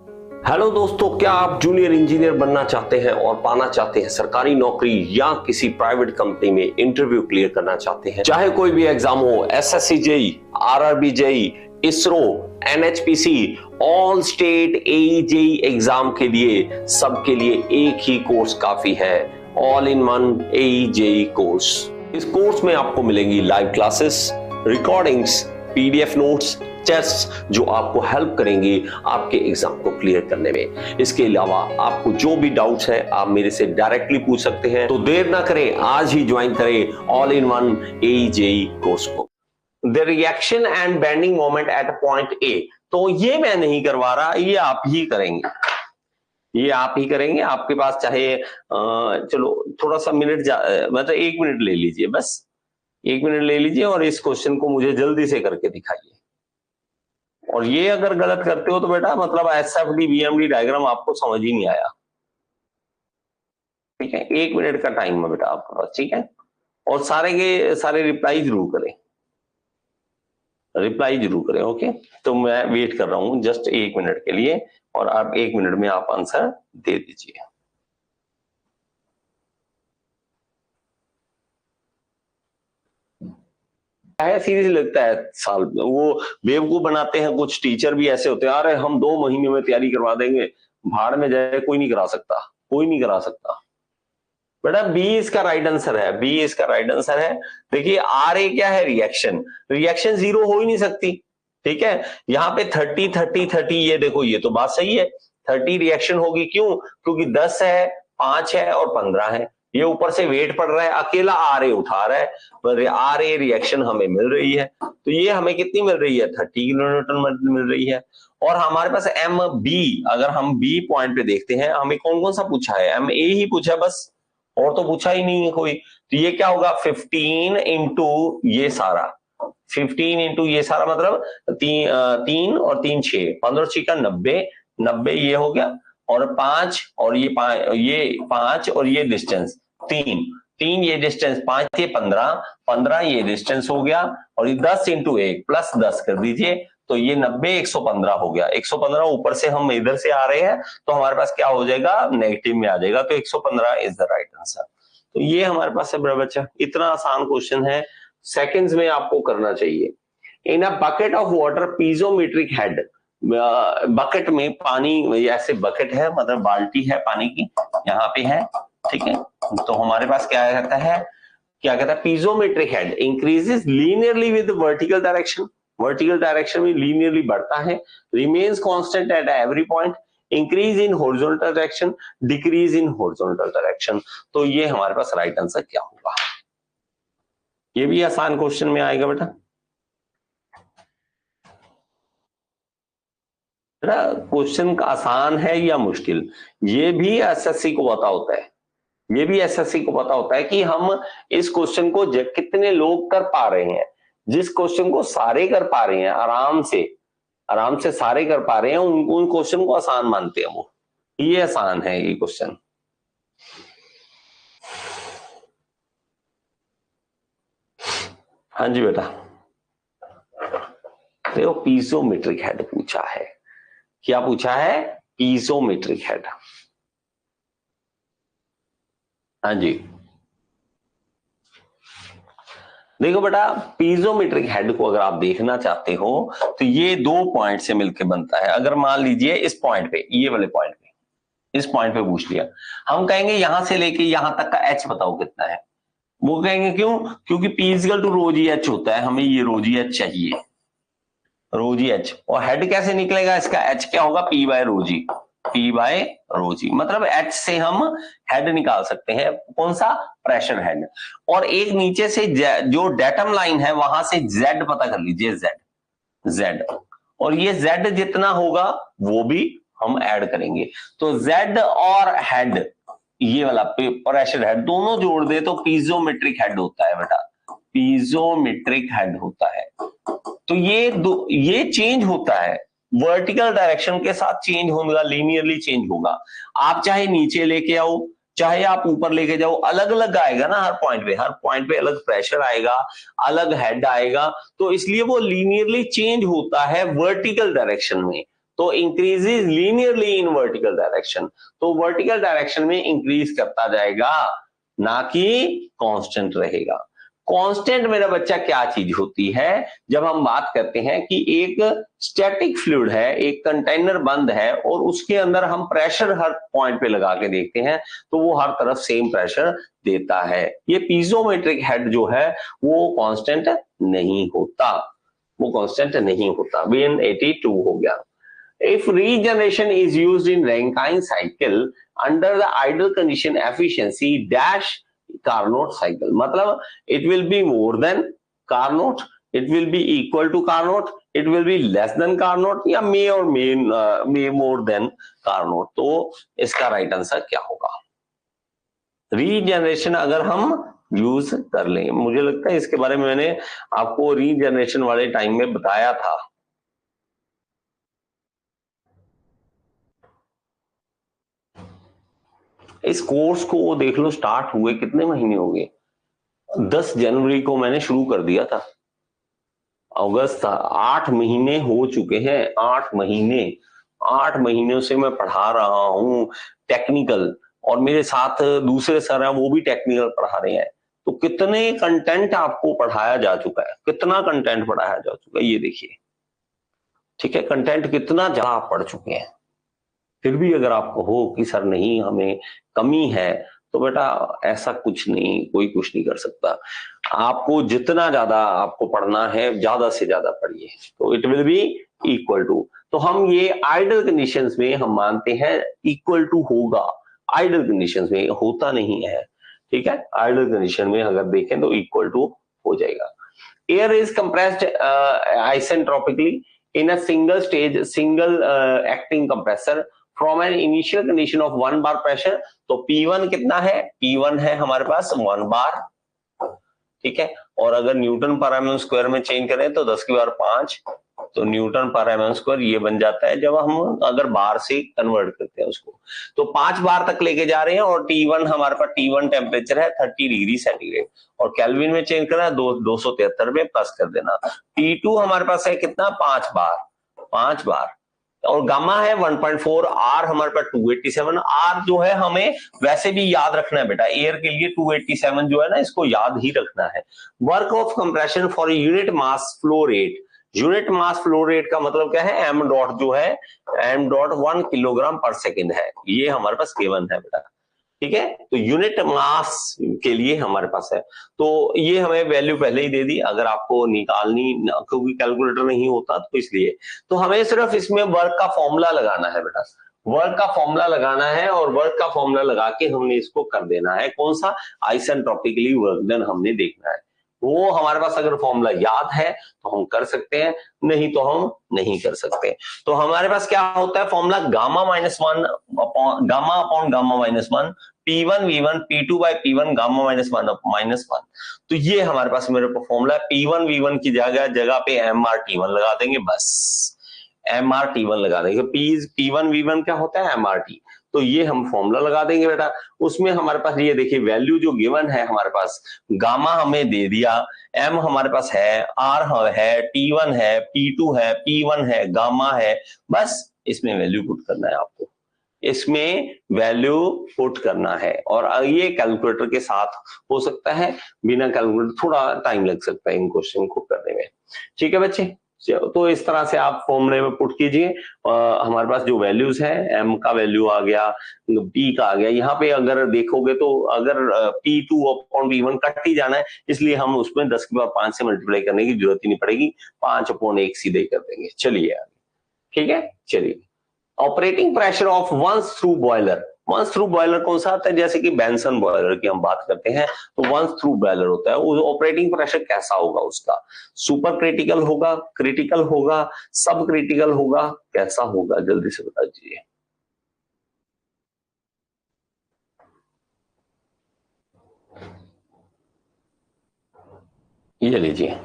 Hello दोस्तों, क्या आप जूनियर इंजीनियर बनना चाहते हैं और पाना चाहते हैं सरकारी नौकरी या किसी प्राइवेट कंपनी में इंटरव्यू क्लियर करना चाहते हैं? चाहे कोई भी एग्जाम हो, SSC JE, RRB JE, ISRO, NHPC, all state AE JE exam के लिए सबके लिए एक ही कोर्स काफी है, all in one AE JE course. इस कोर्स में आपको मिलेंगी live classes, recordings, PDF notes, test जो आपको हेल्प करेंगे आपके एग्जाम को क्लियर करने में। इसके अलावा आपको जो भी डाउट्स है आप मेरे से डायरेक्टली पूछ सकते हैं। तो देर ना करें, आज ही ज्वाइन करें all in one AE JE course को। The reaction and bending moment at point A, तो ये मैं नहीं करवा रहा, ये आप ही करेंगे, ये आप ही करेंगे। आपके पास चाहे चलो थोड़ा सा मिनट मतलब 1 मिनट ले लीजिए, बस 1 मिनट ले लीजिए और इस क्वेश्चन को मुझे जल्दी से करके दिखाइए। और ये अगर गलत करते हो तो बेटा मतलब एसएफडी बीएमडी डायग्राम आपको समझ ही नहीं आया। ठीक है, 1 मिनट का टाइम है बेटा आपके पास, ठीक है। और सारे के सारे रिप्लाई जरूर करें, रिप्लाई जरूर करें, ओके। तो मैं वेट कर रहा हूं जस्ट 1 मिनट के लिए और आप 1 मिनट में आप आंसर दे दीजिए। सीरियस लगता है साल वो बेवकूफ बनाते हैं, कुछ टीचर भी ऐसे होते हैं, अरे हम 2 महीने में तैयारी करवा देंगे, भाड़ में जाए, कोई नहीं करा सकता, कोई नहीं करा सकता। बेटा बी इसका राइट आंसर है, बी इसका राइट आंसर है। देखिए आर ए क्या है, रिएक्शन, रिएक्शन 0 हो ही नहीं सकती, ठीक है। यहाँ पे 30 30 30, ये देखो ये तो बात सही है, 30 रिएक्शन होगी, क्यों? क्योंकि 10 है, 5 है और 15 है, ये ऊपर से वेट पड़ रहा है, अकेला आर ए उठा रहा है, पर आर ए रिएक्शन हमें मिल रही है, तो ये हमें कितनी मिल रही है, 30 किलोन्यूटन मिल रही है। और हमारे पास एम बी, अगर हम बी पॉइंट पे देखते हैं, हमें कौन कौन सा पूछा है, एम ए ही पूछा है बस, और तो पूछा ही नहीं है कोई। तो ये क्या होगा, 15 इंटू ये सारा, 15 इंटू ये सारा मतलब 3 और 3 6, 15 6 90, 90 ये हो गया, और 5 और ये 5 और ये डिस्टेंस 3, 3 ये डिस्टेंस, 5 ये 15, 15 ये डिस्टेंस हो गया, और ये 10 इंटू 1 प्लस 10 कर दीजिए, तो ये 90 115 हो गया। 115 ऊपर से हम इधर से आ रहे हैं तो हमारे पास क्या हो जाएगा, नेगेटिव में आ जाएगा, तो 115 इज द राइट आंसर। तो ये हमारे पास है बड़ा बच्चा, इतना आसान क्वेश्चन है, सेकंड्स में आपको करना चाहिए। In a bucket of water piezometric head, bucket में पानी, ऐसे बकेट है मतलब बाल्टी है पानी की, यहाँ पे है, ठीक है। तो हमारे पास क्या कहता है, पीजोमेट्रिक head increases linearly with vertical direction, vertical direction में लीनियरली बढ़ता है, remains constant at every point, increase in horizontal direction, decrease in horizontal direction. तो ये हमारे पास राइट आंसर क्या होगा, ये भी आसान क्वेश्चन में आएगा बेटा। क्वेश्चन आसान है या मुश्किल, ये भी एसएससी को पता होता है, ये भी एसएससी को पता होता है कि हम इस क्वेश्चन को कितने लोग कर पा रहे हैं। जिस क्वेश्चन को सारे कर पा रहे हैं, आराम से सारे कर पा रहे हैं, उन क्वेश्चन को आसान मानते हैं वो, ये आसान है ये क्वेश्चन। हाँ जी बेटा, देखो पीजोमेट्रिक हेड पूछा है, क्या पूछा है, पीजोमेट्रिक हेड। हाँ जी, देखो बेटा पीजोमेट्रिक हेड को अगर आप देखना चाहते हो तो ये 2 पॉइंट से मिलकर बनता है। अगर मान लीजिए इस पॉइंट पे, ये वाले पॉइंट पे, इस पॉइंट पे पूछ लिया, हम कहेंगे यहां से लेके यहां तक का एच बताओ कितना है, वो कहेंगे क्यों, क्योंकि p equal to rho g h होता है, हमें ये रो जी एच चाहिए, रो जी एच। और हेड कैसे निकलेगा इसका, एच क्या होगा, पी बाय रो जी, पी बाय रो जी, मतलब एच से हम हेड निकाल सकते हैं, कौन सा, प्रेशर हेड। और एक नीचे से जो डेटम लाइन है वहां से जेड पता कर लीजिए, जेड, जेड, और ये जेड जितना होगा वो भी हम ऐड करेंगे, तो जेड और हेड, ये वाला प्रेशर हेड दोनों जोड़ दे तो पीजोमेट्रिक हेड होता है बेटा, पीजोमेट्रिक हेड होता है। तो ये चेंज होता है, वर्टिकल डायरेक्शन के साथ चेंज होगा, लीनियरली चेंज होगा। आप चाहे नीचे लेके आओ, चाहे आप ऊपर लेके जाओ, अलग अलग आएगा ना, हर पॉइंट पे अलग प्रेशर आएगा, अलग हेड आएगा, तो इसलिए वो लीनियरली चेंज होता है वर्टिकल डायरेक्शन में। तो increases linearly in vertical direction, तो वर्टिकल डायरेक्शन में इंक्रीज करता जाएगा, ना कि कांस्टेंट रहेगा। कांस्टेंट मेरा बच्चा क्या चीज होती है? जब हम बात करते हैं कि एक स्टैटिक फ्लूइड है, एक कंटेनर बंद है और उसके अंदर हम प्रेशर हर पॉइंट पे लगा के देखते हैं तो वो हर तरफ सेम प्रेशर देता है। ये पीजोमेट्रिक हेड जो है वो कांस्टेंट नहीं होता, वो कांस्टेंट नहीं होता। Bn 82 हो गया। If regeneration is used in Rankine cycle under the ideal condition efficiency dash Carnot cycle, मतलब it will be more than Carnot, it will be equal to Carnot, it will be less than Carnot या may more than Carnot। तो इसका right answer क्या होगा? Regeneration अगर हम use कर लें, मुझे लगता है इसके बारे में मैंने आपको रीजनरेशन वाले टाइम में बताया था। इस कोर्स को देख लो, स्टार्ट हुए कितने महीने हो गए? 10 जनवरी को मैंने शुरू कर दिया था, अगस्त 8 महीने हो चुके हैं। 8 महीनों से मैं पढ़ा रहा हूं टेक्निकल, और मेरे साथ दूसरे सर हैं वो भी टेक्निकल पढ़ा रहे हैं। तो कितने कंटेंट आपको पढ़ाया जा चुका है, कितना कंटेंट पढ़ाया जा चुका है, ये देखिए। ठीक है, कंटेंट कितना ज्यादा आप पढ़ चुके हैं। फिर भी अगर आपको हो कि सर नहीं हमें कमी है, तो बेटा ऐसा कुछ नहीं, कोई कुछ नहीं कर सकता। आपको जितना ज्यादा आपको पढ़ना है ज्यादा से ज्यादा पढ़िए, तो it will be equal to. तो हम ये आइडल कंडीशंस में हम मानते हैं इक्वल टू होगा, आइडल कंडीशंस में होता नहीं है। ठीक है, आइडल कंडीशन में अगर देखें तो इक्वल टू हो जाएगा। Air is compressed isentropically in a single stage single acting compressor from an initial condition of 1 bar pressure. तो P1 कितना है? P1 है हमारे पास 1 बार। ठीक है, और अगर न्यूटन पर एमएम स्क्वायर में चेंज करें तो 10 की पावर 5, तो न्यूटन पर एमएम स्क्वायर ये बन जाता है जब हम अगर बार से कन्वर्ट करते हैं उसको, तो 5 बार तक लेके जा रहे हैं। और T1 हमारे पास T1 टेम्परेचर है 30 डिग्री सेंटीग्रेड, और केल्विन में चेंज करना 273 में प्लस कर देना। T2 हमारे पास है कितना? 5 बार, और गामा है 1.4, आर हमारे पास 287। आर जो है हमें वैसे भी याद रखना है बेटा, एयर के लिए 287 जो है ना, इसको याद ही रखना है। Work of compression for unit mass flow rate, unit mass flow rate का मतलब क्या है? एम डॉट जो है, एम डॉट 1 किलोग्राम पर सेकेंड है, ये हमारे पास केवन है बेटा। ठीक है, तो यूनिट मास के लिए हमारे पास है, तो ये हमें वैल्यू पहले ही दे दी। अगर आपको निकालनी, क्योंकि कैलकुलेटर नहीं होता तो इसलिए, तो हमें सिर्फ इसमें वर्क का फॉर्मूला लगाना है बेटा, वर्क का फॉर्मूला लगाना है, और वर्क का फॉर्मूला लगा के हमने इसको कर देना है। कौन सा? आइसेंट्रोपिकली वर्क डन हमने देखना है। वो हमारे पास अगर फॉर्मूला याद है तो हम कर सकते हैं, नहीं तो हम नहीं कर सकते। तो हमारे पास क्या होता है formula? Gamma gamma upon gamma minus 1, P1 V1 P2 by P1 gamma -1 तो ये हमारे पास मेरे को फॉर्मूला P1 V1 की जगह पे MRT1 लगा देंगे, बस MRT1 लगा देंगे। P1 V1 क्या होता है? MRT। तो ये हम फॉर्मूला लगा देंगे बेटा। उसमें हमारे पास ये देखिए वैल्यू जो गिवन है हमारे पास, गामा हमें दे दिया, M हमारे पास है, R है, T1 है, P2 है, P1 है, गामा है, बस इसमें वैल्यू पुट करना है आपको, इसमें वैल्यू पुट करना है। और ये कैलकुलेटर के साथ हो सकता है, बिना कैलकुलेटर थोड़ा टाइम लग सकता है इन क्वेश्चन को करने में। ठीक है बच्चे, तो इस तरह से आप फॉर्मूले में पुट कीजिए। हमारे पास जो वैल्यूज है, एम का वैल्यू आ गया, पी का आ गया। यहाँ पे अगर देखोगे तो अगर P2 अपॉन P1 कट ही जाना है, इसलिए हम उसमें 10 की पावर 5 से मल्टीप्लाई करने की जरूरत ही नहीं पड़ेगी, 5 अपॉन 1 सीधे कर देंगे। चलिए आगे, ठीक है, चलिए। Operating pressure of once through boiler, once through boiler कौन सा आता है? जैसे कि बेंसन बॉयलर की हम बात करते हैं तो वंस थ्रू बॉयलर होता है, वो ऑपरेटिंग प्रेशर कैसा होगा उसका? सुपर क्रिटिकल होगा, क्रिटिकल होगा, सब क्रिटिकल होगा, कैसा होगा? जल्दी से बता दीजिए। ये लीजिए,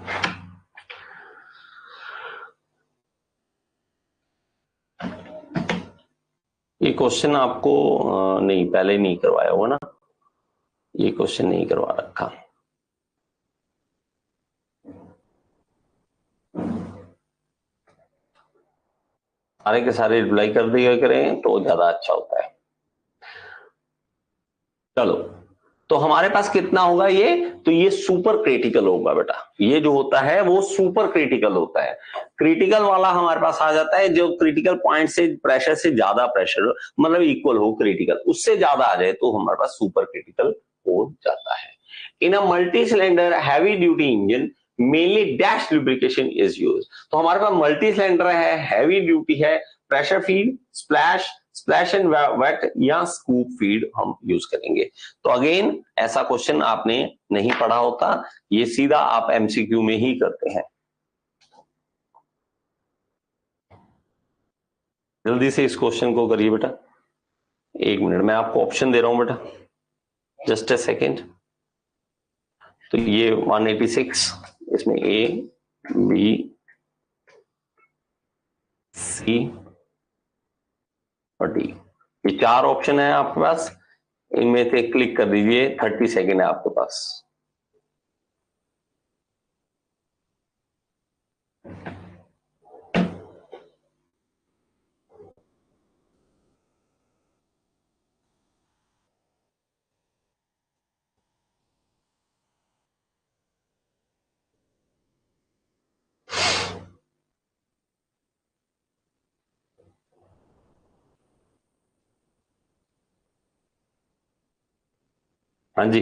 ये क्वेश्चन आपको नहीं, पहले नहीं करवाया हुआ ना, ये क्वेश्चन नहीं करवा रखा। सारे के सारे रिप्लाई कर दिया करें तो ज्यादा अच्छा होता है। चलो, तो हमारे पास कितना होगा ये, तो ये सुपर क्रिटिकल होगा बेटा, ये जो होता है वो सुपर क्रिटिकल होता है। क्रिटिकल वाला हमारे पास आ जाता है जो क्रिटिकल पॉइंट से प्रेशर से ज्यादा प्रेशर मतलब इक्वल हो, क्रिटिकल उससे ज्यादा आ जाए तो हमारे पास सुपर क्रिटिकल हो जाता है। In a multi cylinder heavy duty engine mainly dash lubrication is use. तो हमारे पास मल्टी सिलेंडर है, हैवी ड्यूटी है, pressure feed, splash, splash and wet या स्कूप फीड हम यूज करेंगे। तो अगेन ऐसा क्वेश्चन आपने नहीं पढ़ा होता, ये सीधा आप एमसीक्यू में ही करते हैं। जल्दी से इस क्वेश्चन को करिए बेटा, 1 मिनट मैं आपको ऑप्शन दे रहा हूं बेटा, जस्ट अ सेकेंड। तो ये 186, इसमें ए, बी, सी और डी, ये 4 ऑप्शन है आपके पास, इनमें से क्लिक कर दीजिए, 30 सेकेंड है आपके पास। हाँ जी,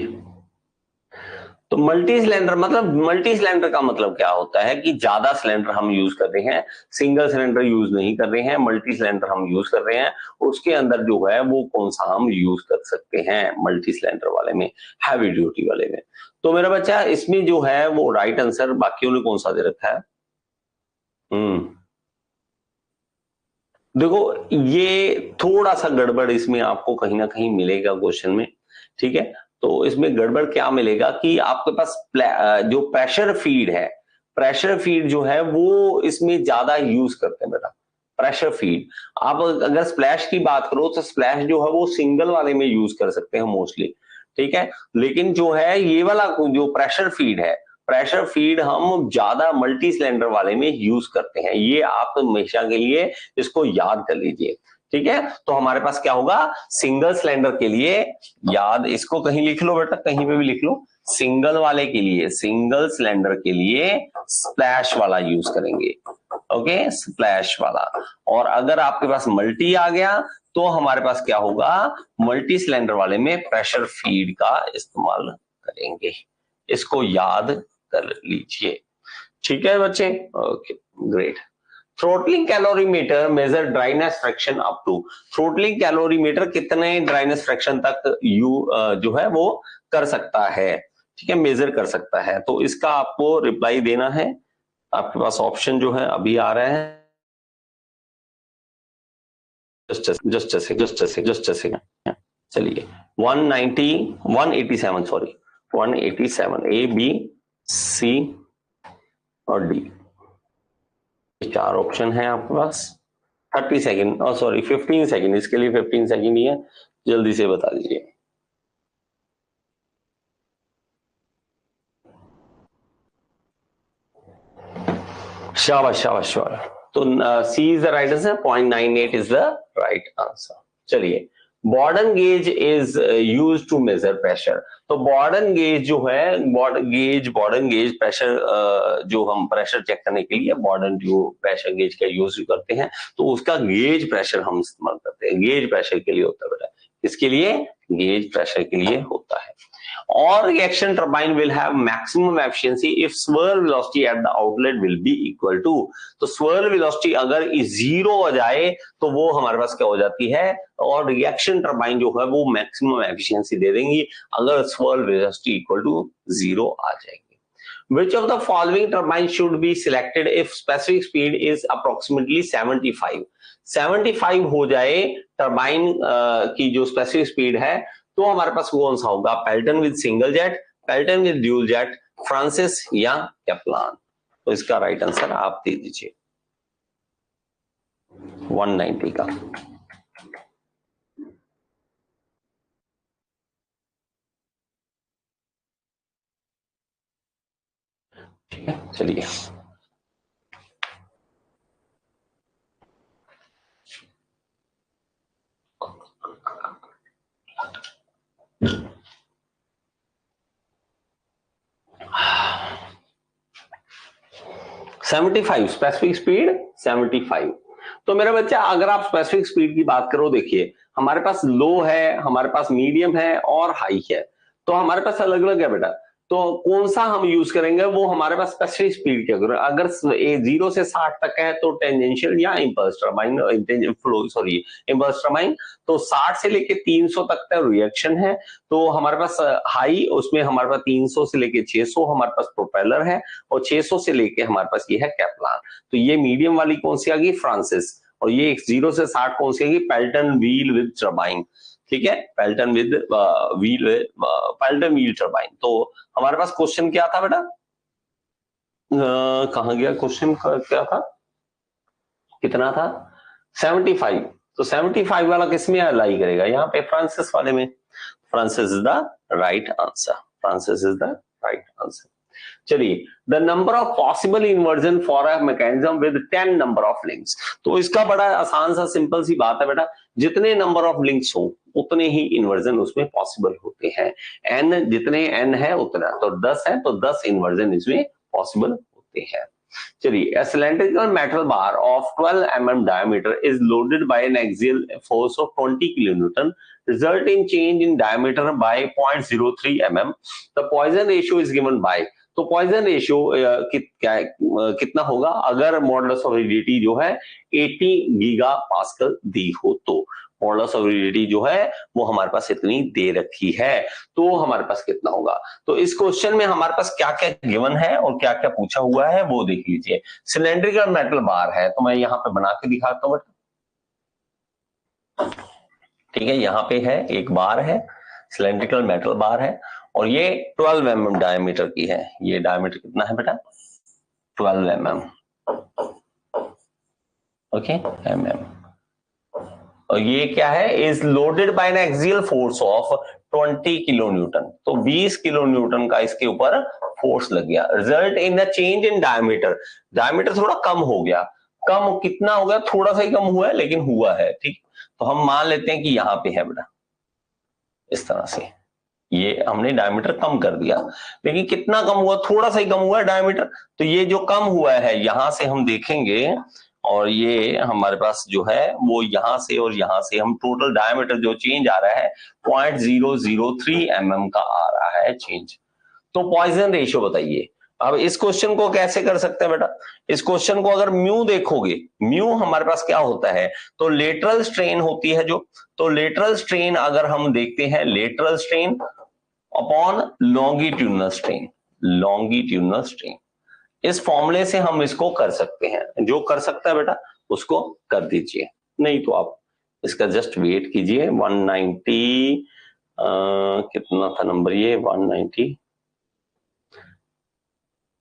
तो मल्टी सिलेंडर मतलब, मल्टी सिलेंडर का मतलब क्या होता है कि ज्यादा सिलेंडर हम यूज कर रहे हैं, सिंगल सिलेंडर यूज नहीं कर रहे हैं, मल्टी सिलेंडर हम यूज कर रहे हैं। उसके अंदर जो है वो कौन सा हम यूज कर सकते हैं मल्टी सिलेंडर वाले में, हैवी ड्यूटी वाले में। तो मेरा बच्चा इसमें जो है वो राइट आंसर बाकियों ने कौन सा दे रखा है। हम्म, देखो ये थोड़ा सा गड़बड़ इसमें आपको कहीं ना कहीं मिलेगा क्वेश्चन में, ठीक है। तो इसमें गड़बड़ क्या मिलेगा कि आपके पास जो प्रेशर फीड है, प्रेशर फीड जो है वो इसमें ज्यादा यूज करते हैं बेटा, प्रेशर फीड। आप अगर स्प्लैश की बात करो तो स्प्लैश जो है वो सिंगल वाले में यूज कर सकते हैं मोस्टली, ठीक है। लेकिन जो है ये वाला जो प्रेशर फीड है, प्रेशर फीड हम ज्यादा मल्टी सिलेंडर वाले में यूज करते हैं, ये आप हमेशा के लिए इसको याद कर लीजिए, ठीक है। तो हमारे पास क्या होगा, सिंगल सिलेंडर के लिए, याद इसको कहीं लिख लो बेटा, कहीं पे भी लिख लो, सिंगल वाले के लिए, सिंगल सिलेंडर के लिए स्प्लैश वाला यूज करेंगे, ओके, स्प्लैश वाला। और अगर आपके पास मल्टी आ गया तो हमारे पास क्या होगा, मल्टी सिलेंडर वाले में प्रेशर फीड का इस्तेमाल करेंगे, इसको याद कर लीजिए, ठीक है बच्चे, okay great. Throttling calorimeter measure dryness fraction up to, throttling calorimeter कितने ड्राइनेस फ्रैक्शन तक जो है वो कर सकता है, ठीक है, मेजर कर सकता है। तो इसका आपको रिप्लाई देना है, आपके पास ऑप्शन जो है अभी आ रहे हैं, जस्ट सेकंड, चलिए 190 187 सॉरी 187, ए बी सी और डी, 4 ऑप्शन है आपके पास। 30 सेकेंड, सॉरी 15 सेकेंड, इसके लिए 15 सेकेंड ही है, जल्दी से बता दीजिए। शाबाश शाबाश शाबाश। तो C is the right answer, 0.98 is the right answer. चलिए, Bourdon gauge is use to measure pressure. तो बॉर्डन गेज जो है, बॉर्डन गेज प्रेशर, जो हम प्रेशर चेक करने के लिए बॉर्डन जो प्रेशर गेज का यूज करते हैं, तो उसका गेज प्रेशर हम इस्तेमाल करते हैं, गेज प्रेशर के लिए होता है बेटा, इसके लिए गेज प्रेशर के लिए होता है। Or reaction turbine will have maximum efficiency if swirl velocity at the outlet will be equal to, तो swirl velocity अगर जीरो हो जाए तो वो हमारे पास क्या हो जाती है, और रिएक्शन टर्बाइन जो है वो मैक्सिमम एफिशिएंसी दे देंगी अगर swirl velocity equal to zero आ जाएगी। Which of the following turbine should be selected if specific speed is approximately 75? 75 हो जाए टर्बाइन की जो स्पेसिफिक स्पीड है, तो हमारे पास कौन सा होगा, Pelton with single jet, Pelton with dual jet, Francis या कैप्लान। तो इसका राइट आंसर आप दे दीजिए 190 का। ठीक है, चलिए 75 स्पेसिफिक स्पीड 75। तो मेरा बच्चा अगर आप स्पेसिफिक स्पीड की बात करो, देखिए हमारे पास लो है, हमारे पास मीडियम है और हाई है, तो हमारे पास अलग अलग है बेटा। तो कौन सा हम यूज करेंगे, वो हमारे पास स्पेसिफिक स्पीड के अगर 0 से 60 तक है तो टेंजेंशियल या impulse turbine flow, sorry impulse turbine. तो 60 से लेके 300 तक का रिएक्शन है। तो हमारे पास हाई, उसमें हमारे पास 300 से लेके 600 हमारे पास प्रोपेलर है, और 600 से लेके हमारे पास ये है कैप्लान। तो ये मीडियम वाली कौन सी आ गई, फ्रांसिस। और ये 0 से 60 कौन सी आ गई, पेल्टन व्हील विद टर्बाइन। ठीक है, Pelton with wheel, Pelton wheel turbine. तो हमारे पास क्वेश्चन क्या था बेटा, कहां गया क्वेश्चन, क्या था, कितना था, 75। तो 75 वाला किसमें अलाई करेगा, यहाँ पे फ्रांसिस वाले में। Francis is the right answer, Francis is the right answer. चलिए, the number of possible inversion for a mechanism with 10 number of links. तो इसका बड़ा आसान सा सिंपल सी बात है बेटा, जितने नंबर ऑफ लिंक्स हो उतने ही इन्वर्जन उसमें पॉसिबल होते हैं। एन जितने एन है उतना, तो 10 है तो 10 इन्वर्जन इसमें पॉसिबल होते हैं। चलिए, a cylindrical metal bar of 12 mm diameter is loaded by an axial force of 20 kilonewton, result in change in diameter by 0.03 mm. The Poisson ratio is given by, तो पॉइजन रेशियो कितना होगा अगर modulus of rigidity जो है 80 giga pascal दी हो, तो modulus of rigidity जो है वो हमारे पास इतनी दे रखी है, तो हमारे पास कितना होगा। तो इस क्वेश्चन में हमारे पास क्या क्या गिवन है और क्या क्या पूछा हुआ है वो देख लीजिए। सिलेंड्रिकल मेटल बार है, तो मैं यहाँ पे बना के दिखाता हूँ। ठीक है, यहाँ पे है एक बार है, सिलेंड्रिकल मेटल बार है, और ये 12 mm डायमीटर की है। ये डायमीटर कितना है बेटा, 12 mm। Okay, mm। और ये क्या है, is loaded by an axial force of 20 kilo newton. तो 20 किलो न्यूटन का इसके ऊपर फोर्स लग गया, result in the change in diameter. Diameter थोड़ा कम हो गया, कम कितना हो गया, थोड़ा सा ही कम हुआ है लेकिन हुआ है। ठीक, तो हम मान लेते हैं कि यहाँ पे है बेटा, इस तरह से ये हमने डायमीटर कम कर दिया, लेकिन कितना कम हुआ, थोड़ा सा ही कम हुआ है डायमीटर। तो ये जो कम हुआ है यहां से हम देखेंगे, और ये हमारे पास जो है वो यहां से और यहां से हम टोटल डायमीटर जो चेंज आ रहा है 0.003 mm का आ रहा है चेंज। तो पॉइजन रेशियो बताइए। अब इस क्वेश्चन को कैसे कर सकते हैं बेटा, इस क्वेश्चन को अगर म्यू देखोगे, म्यू हमारे पास क्या होता है, तो लेटरल स्ट्रेन होती है जो, तो लेटरल स्ट्रेन अगर हम देखते हैं, lateral strain upon longitudinal strain, longitudinal strain, इस फॉर्मूले से हम इसको कर सकते हैं। जो कर सकता है बेटा उसको कर दीजिए, नहीं तो आप इसका जस्ट वेट कीजिए। 190 कितना था नंबर, ये 190,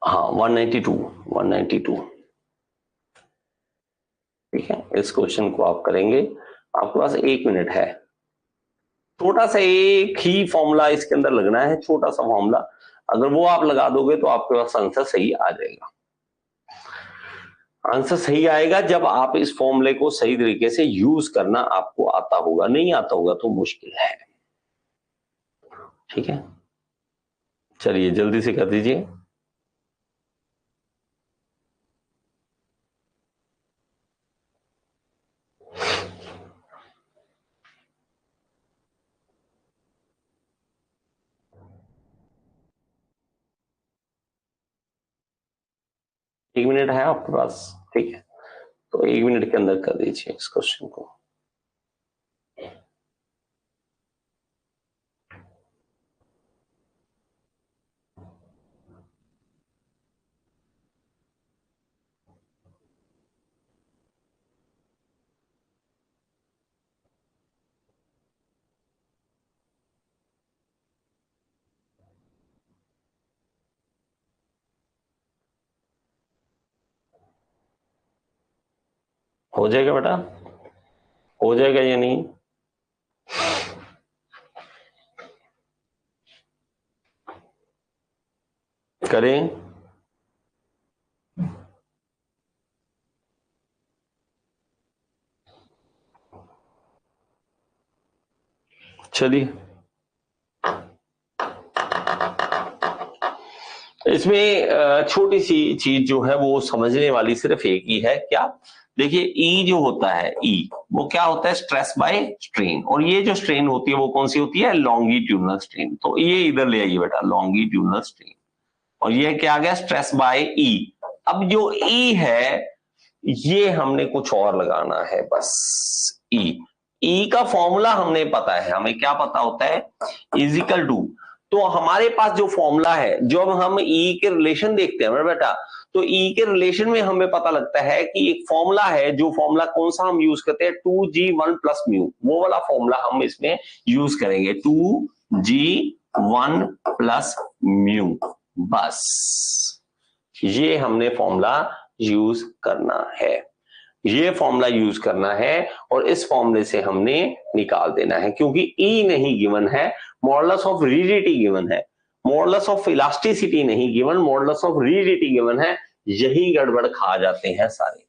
हाँ 192, 192। ठीक है, इस क्वेश्चन को आप करेंगे, आपके पास 1 मिनट है। छोटा सा एक ही फॉर्मूला इसके अंदर लगना है, छोटा सा फॉर्मूला, अगर वो आप लगा दोगे तो आपके पास आंसर सही आ जाएगा। आंसर सही आएगा जब आप इस फॉर्मूले को सही तरीके से यूज करना आपको आता होगा, नहीं आता होगा तो मुश्किल है। ठीक है, चलिए जल्दी से कर दीजिए। एक मिनट है आपके पास, ठीक है, तो 1 मिनट के अंदर कर दीजिए इस क्वेश्चन को। हो जाएगा बेटा, हो जाएगा या नहीं, करें। चलिए, इसमें छोटी सी चीज जो है वो समझने वाली सिर्फ एक ही है, क्या? देखिए ई जो होता है, ई वो क्या होता है? Stress by strain. और ये जो स्ट्रेन होती है वो कौन सी होती है? Longitudinal strain. तो ये इधर ले आइए बेटा, लॉन्गिट्यूडनल स्ट्रेन। और ये क्या आ गया? स्ट्रेस बाय ई। अब जो ई है ये हमने कुछ और लगाना है बस। ई का फॉर्मूला हमने पता है, हमें क्या पता होता है? Is equal to. तो हमारे पास जो फॉर्मूला है, जब हम ई के रिलेशन देखते हैं बेटा, तो ई के रिलेशन में हमें पता लगता है कि एक फॉर्मूला है, जो फॉर्मूला कौन सा हम यूज करते हैं? 2G1 प्लस म्यू, वो वाला फॉर्मूला हम इसमें यूज करेंगे, 2G1 प्लस म्यू। बस ये हमने फॉर्मूला यूज करना है, ये फॉर्मूला यूज करना है और इस फॉर्मूले से हमने निकाल देना है, क्योंकि ई नहीं गिवन है, मॉडुलस ऑफ रिजिडिटी गिवन है, मॉडुलस ऑफ इलास्टिसिटी नहीं given, modulus of rigidity given है। यही गड़बड़ खा जाते हैं सारे,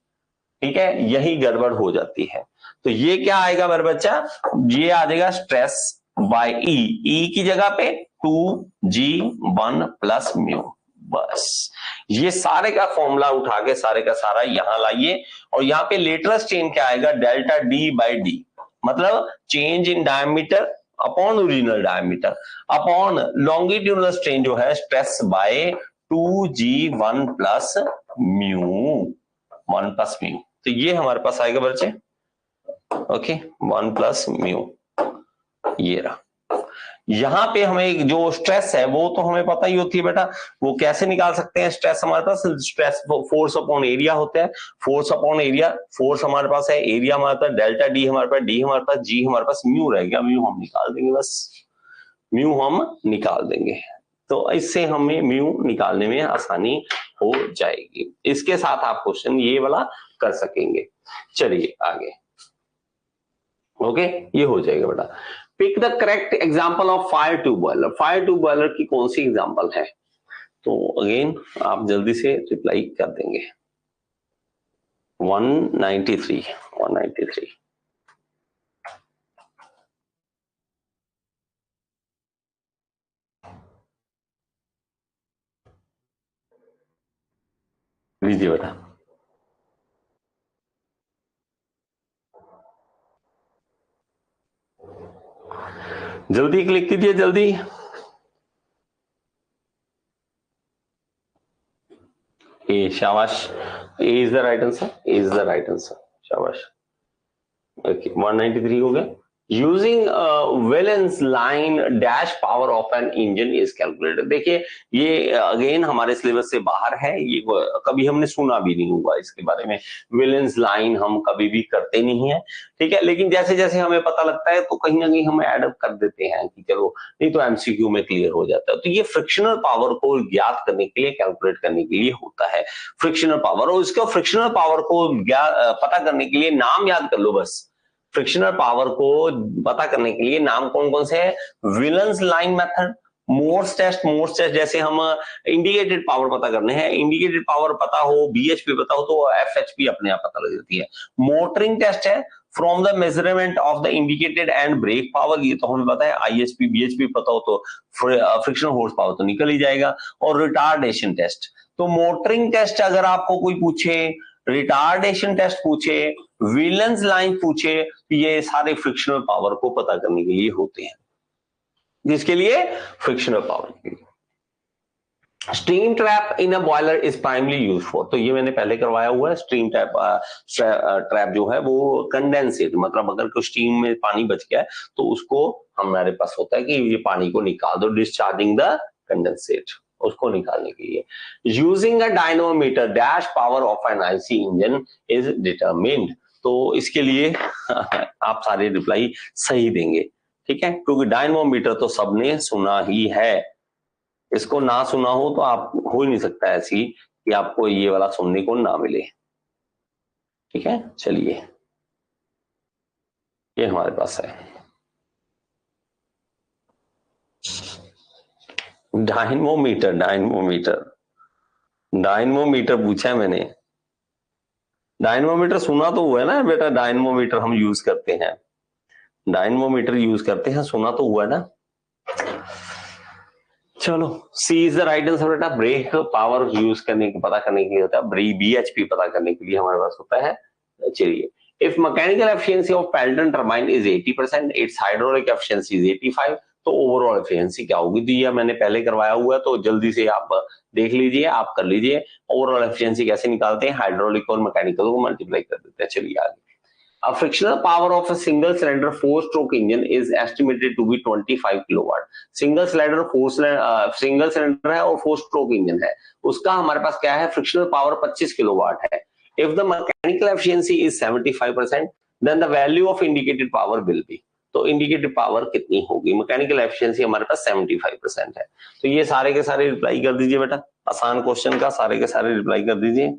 ठीक है, यही गड़बड़ हो जाती है। तो ये क्या आएगा मेरे बच्चा? ये आ जाएगा स्ट्रेस बाय ई की जगह पे 2G1 प्लस म्यू। बस ये सारे का फॉर्मूला उठा के सारे का सारा यहां लाइए, और यहां पे लेटरल चेन क्या आएगा? डेल्टा डी बाई डी, मतलब change in diameter upon original diameter upon longitudinal strain जो है stress by 2G1 plus mu, 1 plus mu. तो ये हमारे पास आएगा बच्चे, ओके, 1 प्लस म्यू। ये रहा। यहां पे हमें जो स्ट्रेस है वो तो हमें पता ही होती है बेटा, वो कैसे निकाल सकते हैं? स्ट्रेस हमारे पास स्ट्रेस फोर्स अपॉन एरिया होता है, फोर्स अपॉन एरिया, फोर्स हमारे पास है, एरिया हमारे पास, डेल्टा डी हमारे पास, डी हमारे पास, जी हमारे पास, म्यू रह गया, म्यू हम निकाल देंगे, बस म्यू हम निकाल देंगे। तो इससे हमें म्यू निकालने में आसानी हो जाएगी। इसके साथ आप क्वेश्चन ये वाला कर सकेंगे। चलिए आगे, ओके, ये हो जाएगा बेटा। Pick the correct example of fire tube boiler. Fire tube boiler की कौन सी एग्जाम्पल है? तो अगेन आप जल्दी से रिप्लाई कर देंगे। 193 लीजिए बेटा, जल्दी क्लिक कीजिए, जल्दी। ए, शाबाश, A is the right answer, A is the right answer, शाबाश। ओके, 193 हो गया। Using Willans line dash power of an engine is calculated. देखिए ये अगेन हमारे सिलेबस से बाहर है, ये कभी हमने सुना भी नहीं हुआ इसके बारे में। वेलेंस लाइन हम कभी भी करते नहीं है, ठीक है, लेकिन जैसे जैसे हमें पता लगता है तो कहीं ना कहीं हम ऐड अप कर देते हैं कि चलो, नहीं तो एमसीक्यू में क्लियर हो जाता है। तो ये फ्रिक्शनल पावर को ज्ञात करने के लिए, कैलकुलेट करने के लिए होता है फ्रिक्शनल पावर। और इसको फ्रिक्शनल पावर को पता करने के लिए नाम याद कर लो बस। फ्रिक्शनल पावर को पता करने के लिए नाम कौन कौन से हैं? Willans line method, Morse test. Morse test जैसे हम इंडिकेटेड पावर पता करने हैं, इंडिकेटेड पावर पता हो, बीएचपी पता हो तो एफएचपी अपने आप पता लग जाती है। मोटरिंग टेस्ट है, from the measurement of the indicated and brake power, ये तो हमें पता है। आईएसपी बीएचपी पता हो तो फ्रिक्शनल हॉर्स पावर तो निकल ही जाएगा। और रिटार्डेशन टेस्ट, तो मोटरिंग टेस्ट अगर आपको कोई पूछे, रिटार्डेशन टेस्ट पूछे, विलेंस लाइन पूछे, ये सारे फ्रिक्शनल पावर को पता करने के लिए होते हैं। जिसके लिए फ्रिक्शनल पावर के लिए stream trap in a boiler is primarily use for, तो ये मैंने पहले करवाया हुआ है। स्ट्रीम ट्रैप जो है वो कंडेंसेट, मतलब अगर कोई स्टीम में पानी बच गया है तो उसको हमारे पास होता है कि ये पानी को निकाल दो, डिस्चार्जिंग द कंडेंसेट, उसको निकालने के लिए। Using a dynamometer dash power of an IC engine is determined, तो इसके लिए आप सारे रिप्लाई सही देंगे, ठीक है, क्योंकि डायनोमीटर तो सबने सुना ही है। इसको ना सुना हो तो आप हो ही नहीं सकता ऐसी कि आपको ये वाला सुनने को ना मिले, ठीक है। चलिए ये हमारे पास है डायनमोमीटर। डायनमोमीटर पूछा है मैंने, डायनमोमीटर सुना तो हुआ है ना बेटा, डायनमोमीटर हम यूज करते हैं, डायनमोमीटर यूज करते हैं, सुना तो हुआ है ना। चलो सी इज द राइट आंसर बेटा। ब्रेक पावर यूज करने के पता करने के लिए होता है, BHP पता करने के लिए हमारे पास होता है। चलिए, if mechanical efficiency of Pelton turbine is 80%, it's hydraulic efficiency is 85, तो ओवरऑल एफिशिएंसी क्या होगी? तो ये मैंने पहले करवाया हुआ है, तो जल्दी से आप देख लीजिए, आप कर लीजिए। ओवरऑल एफिशिएंसी कैसे निकालते हैं? हाइड्रोलिक और मैकेनिकल को मल्टीप्लाई कर देते हैं। चलिए आगे। A frictional power of a single cylinder four-stroke engine is estimated to be 25 kilowatt. Single single cylinder है और 4-स्ट्रोक इंजन है, उसका हमारे पास क्या है? फ्रिक्शनल पावर 25 किलोवाट है। If the mechanical efficiency is 75%, then the value of indicated power will be, तो इंडिकेटेड पावर कितनी होगी? मैकेनिकल एफिशिएंसी हमारे पास 75% है। तो ये सारे के सारे रिप्लाई कर दीजिए बेटा, आसान क्वेश्चन का सारे के सारे रिप्लाई कर दीजिए।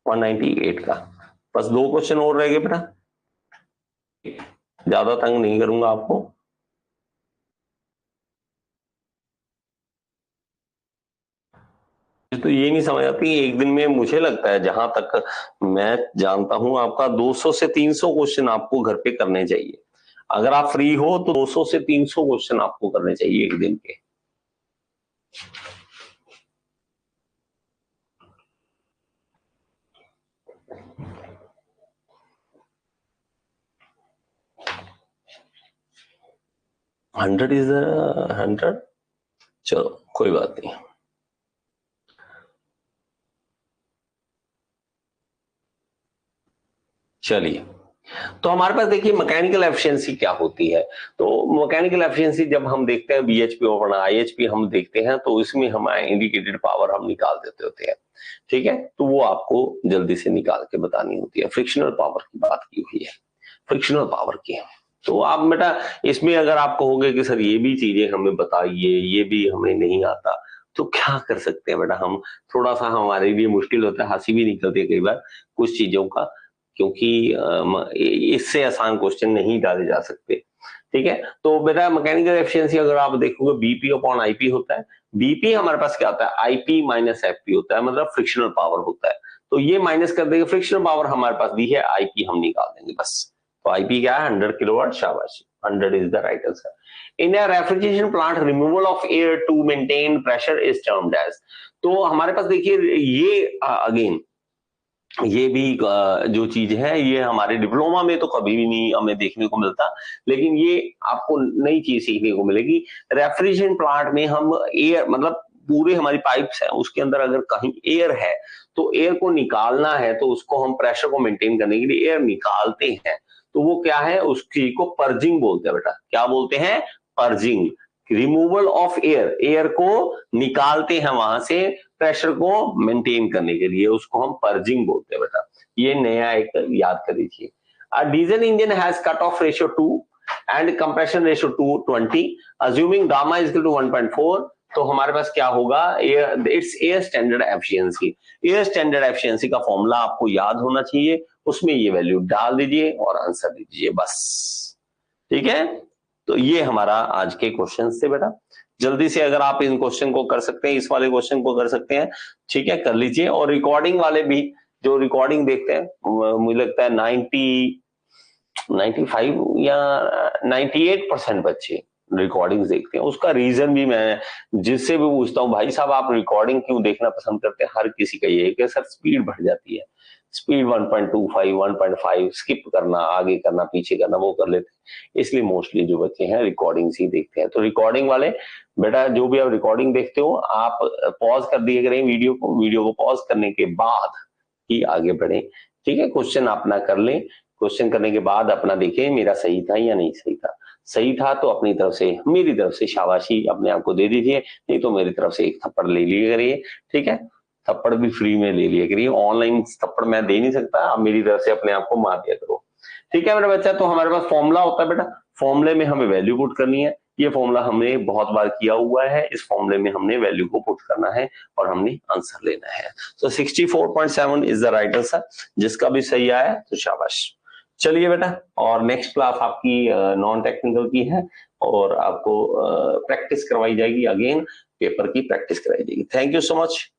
198 का बस 2 क्वेश्चन और रह गए बेटा, ज्यादा तंग नहीं करूंगा आपको। तो ये नहीं समझ आती एक दिन में, मुझे लगता है जहां तक मैं जानता हूं आपका 200 से 300 क्वेश्चन आपको घर पे करने चाहिए। अगर आप फ्री हो तो 200 से 300 क्वेश्चन आपको करने चाहिए एक दिन के। हंड्रेड इज 100, चलो कोई बात नहीं। चलिए, तो हमारे पास देखिए मैकेनिकल एफिशिएंसी क्या होती है। तो मैकेनिकल एफिशिएंसी जब हम देखते हैं BHP और IHP हम देखते हैं, तो इसमें हम इंडिकेटेड पावर हम निकाल देते होते हैं। ठीक है, तो वो आपको जल्दी से निकाल के बतानी होती है। फ्रिक्शनल पावर की बात की हुई है, फ्रिक्शनल पावर की। तो आप बेटा इसमें अगर आप कहोगे कि सर ये भी चीजें हमें बताइए, ये भी हमें नहीं आता, तो क्या कर सकते हैं बेटा हम? थोड़ा सा हमारे लिए मुश्किल होता है, हंसी भी निकलती है कई बार कुछ चीजों का, क्योंकि इससे आसान क्वेश्चन नहीं डाले जा सकते। ठीक है, तो बेटा मैकेनिकल एफिशिएंसी अगर आप देखोगे BP अपॉन IP होता है। BP हमारे पास क्या होता है? IP माइनस FP होता है, मतलब फ्रिक्शनल पावर होता है। तो ये माइनस कर देंगे, फ्रिक्शनल पावर हमारे पास दी है, IP हम निकाल देंगे बस। तो IP क्या है? 100 किलोवाट। शाबाश, 100 is the right answer. In a refrigeration plant removal of air to maintain pressure is termed as. तो हमारे पास देखिए ये अगेन ये भी जो चीज है, ये हमारे डिप्लोमा में तो कभी भी नहीं हमें देखने को मिलता, लेकिन ये आपको नई चीज सीखने को मिलेगी। रेफ्रिजरेशन प्लांट में हम एयर, मतलब पूरे हमारी पाइप्स हैं, उसके अंदर अगर कहीं एयर है तो एयर को निकालना है, तो उसको हम प्रेशर को मेंटेन करने के लिए एयर निकालते हैं। तो वो क्या है? उस चीज को पर्जिंग बोलते हैं बेटा। क्या बोलते हैं? Purging. Removal of air, air को निकालते हैं वहां से प्रेशर को मेंटेन करने के लिए, उसको हम पर्जिंग बोलते हैं बेटा। ये नया एक याद कर लीजिए। Diesel engine has cut off ratio 2 and compression ratio 220, assuming gamma is equal to 1.4, तो हमारे पास क्या होगा? It's air standard efficiency. Air standard efficiency का फॉर्मूला आपको याद होना चाहिए, उसमें ये वैल्यू डाल दीजिए और आंसर दीजिए बस। ठीक है, तो ये हमारा आज के क्वेश्चन थे बेटा। जल्दी से अगर आप इन क्वेश्चन को कर सकते हैं, इस वाले क्वेश्चन को कर सकते हैं, ठीक है, कर लीजिए। और रिकॉर्डिंग वाले भी जो रिकॉर्डिंग देखते हैं, मुझे लगता है 95 या 98% बच्चे रिकॉर्डिंग्स देखते हैं। उसका रीजन भी मैं जिससे भी पूछता हूँ, भाई साहब आप रिकॉर्डिंग क्यों देखना पसंद करते हैं? हर किसी का ये है कि सर स्पीड बढ़ जाती है, स्पीड 1.25 1.5 स्किप करना, आगे करना, पीछे करना, वो कर लेते हैं। इसलिए मोस्टली जो बच्चे हैं रिकॉर्डिंग्स ही देखते हैं। तो रिकॉर्डिंग वाले बेटा जो भी आप रिकॉर्डिंग देखते हो, आप पॉज कर दिए करें वीडियो को पॉज करने के बाद ही आगे बढ़े। ठीक है, क्वेश्चन अपना कर लें, क्वेश्चन करने के बाद अपना देखें मेरा सही था या नहीं सही था। सही था तो अपनी तरफ से, मेरी तरफ से शाबाशी अपने आप को दे दीजिए, नहीं तो मेरी तरफ से एक थप्पड़ ले लिया करिए। ठीक है, थप्पड़ भी फ्री में ले लिया करिए, ऑनलाइन थप्पड़ मैं दे नहीं सकता, आप मेरी तरफ से अपने आप को मार दिया करो। ठीक है मेरा बच्चा, तो हमारे पास फॉर्मूला होता है बेटा, फॉर्मूले में हमें वैल्यू पुट करनी है। ये फॉर्मूला हमने बहुत बार किया हुआ है, इस फॉर्मूले में हमने वैल्यू को पुट करना है और हमने आंसर लेना है। तो 64.7 इज द राइट आंसर। जिसका भी सही आया तो शाबाश। चलिए बेटा, और नेक्स्ट क्लास आपकी नॉन टेक्निकल की है और आपको प्रैक्टिस करवाई जाएगी, अगेन पेपर की प्रैक्टिस कराई जाएगी। Thank you so much.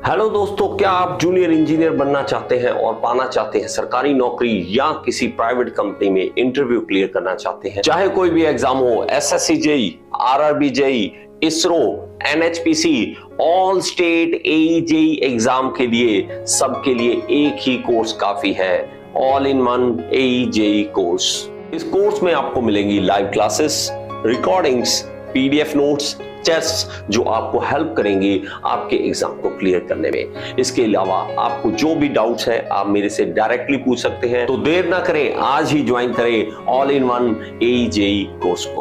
Hello दोस्तों, क्या आप जूनियर इंजीनियर बनना चाहते हैं और पाना चाहते हैं सरकारी नौकरी या किसी प्राइवेट कंपनी में इंटरव्यू क्लियर करना चाहते हैं? चाहे कोई भी एग्जाम हो, SSC JE, RRB JE, ISRO, NHPC, all state AE JE exam के लिए सबके लिए एक ही कोर्स काफी है, all in one AE JE course. इस कोर्स में आपको मिलेंगी live classes, recordings, PDF notes, test जो आपको हेल्प करेंगे आपके एग्जाम को क्लियर करने में। इसके अलावा आपको जो भी डाउट्स है आप मेरे से डायरेक्टली पूछ सकते हैं। तो देर ना करें, आज ही ज्वाइन करें all in one AE JE course को।